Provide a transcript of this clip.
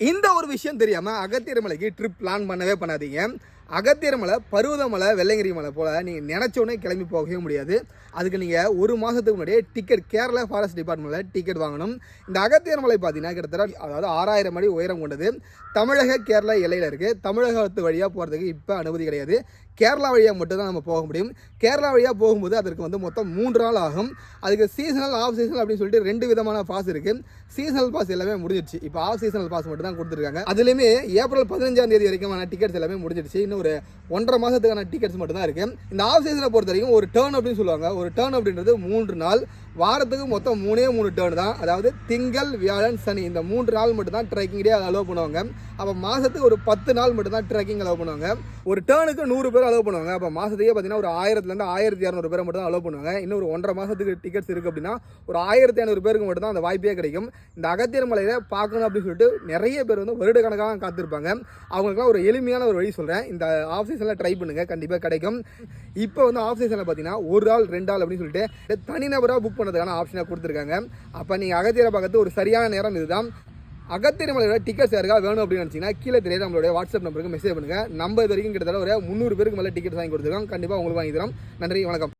இந்த ஒரு விஷயம் தெரியாமல் அகத்தியர் மலைக்கு ட்ரிப் பிளான் பண்ணவே பண்ணாதீங்க. அகத்தியர் மலை, பருவதமலை, வெள்ளையங்கிரி மலை போல் நீங்கள் நினச்சோன்னே கிளம்பி போகவே முடியாது. அதுக்கு நீங்கள் ஒரு மாதத்துக்கு முன்னாடியே டிக்கெட் கேரளா ஃபாரஸ்ட் டிபார்ட்மெண்ட்டில் டிக்கெட் வாங்கணும். இந்த அகத்தியர் மலை பார்த்தீங்கன்னா கிட்டத்தட்ட அதாவது 6000 அடி உயரம் கொண்டது. தமிழக கேரளா எல்லையில் இருக்குது. தமிழகத்து வழியாக போகிறதுக்கு இப்போ அனுமதி கிடையாது. கேரளா வழியாக மட்டும்தான் நம்ம போக முடியும். கேரளா வழியாக போகும்போது அதற்கு மொத்தம் 3 நாள் ஆகும். அதுக்கு சீசனல், ஆஃப் சீசனல் அப்படின்னு சொல்லிட்டு 2 விதமான பாஸ் இருக்குது. சீசனல் பாஸ் எல்லாமே முடிஞ்சிடுச்சு. இப்போ ஆஃப் சீசனல் பாஸ் மட்டும் தான் கொடுத்துருக்காங்க. அதுலேயுமே ஏப்ரல் 15ஆம் தேதி வரைக்குமான டிக்கெட்ஸ் எல்லாமே முடிஞ்சிடுச்சு. இன்னும் ஒரு 1.5 மாதத்துக்கான டிக்கெட்ஸ் மட்டும் தான் இருக்குது. இந்த ஆஃப் சீசனை பொறுத்த வரைக்கும் ஒரு டேர்ன் அப்படின்னு சொல்லுவாங்க. ஒரு டேர்ன் அப்படின்றது 3 நாள். வாரத்துக்கு மொத்தம் 3 டேர்ன் தான். அதாவது திங்கள், வியாழன், சனி இந்த 3 நாள் மட்டும் தான் ட்ரெக்கிங் டே அலோவ் பண்ணுவாங்க. அப்போ மாதத்துக்கு ஒரு 10 நாள் மட்டும் தான் ட்ரெக்கிங் அலோவ் பண்ணுவாங்க. ஒரு டேர்னுக்கு 100 பேர் அலோவ் பண்ணுவாங்க. அப்போ மாதத்துக்கே பார்த்தீங்கன்னா ஒரு 1000லேருந்து 1200 பேரை மட்டும் தான் அலோவ் பண்ணுவாங்க. இன்னும் ஒரு 1.5 மாதத்துக்கு டிக்கெட்ஸ் இருக்குது அப்படின்னா ஒரு 1500 பேருக்கு மட்டும் தான் அந்த வாய்ப்பே கிடைக்கும். இந்த அகத்தியர் மலையில் பார்க்கணும் அப்படின்னு சொல்லிட்டு நிறைய பேர் வருட கணக்காக காத்திருப்பாங்க. அவங்களுக்குலாம் ஒரு எளிமையான ஒரு வழி சொல்கிறேன். இந்த ஆஃப் சீசனில் ட்ரை பண்ணுங்கள், கண்டிப்பாக கிடைக்கும். இப்போ ஆஃப் சீசனில் பார்த்தீங்கன்னா 1 ஆள் 2 ஆள் அப்படின்னு சொல்லிட்டு தனிநபராக புக் பண்ணுறதுக்கான ஆப்ஷனாக கொடுத்துருக்காங்க. அப்போ நீங்கள் அகத்தியரை பார்க்கறது ஒரு சரியான நேரம் இதுதான். அகத்தியர் மலையோட டிக்கெட்ஸ் யாருக்காக வேணும் அப்படின்னு நினச்சிங்கன்னா கீழே தெரியாது நம்மளுடைய வாட்ஸ்அப் நம்பருக்கு மெசேஜ் பண்ணுங்கள். நம்ம இது வரைக்கும் கிட்டத்தட்ட ஒரு 300 பேருக்கு மேலே டிக்கெட்ஸ் வாங்கி கொடுத்துருக்கோம். கண்டிப்பாக உங்களுக்கு வாங்கி தரோம். நன்றி, வணக்கம்.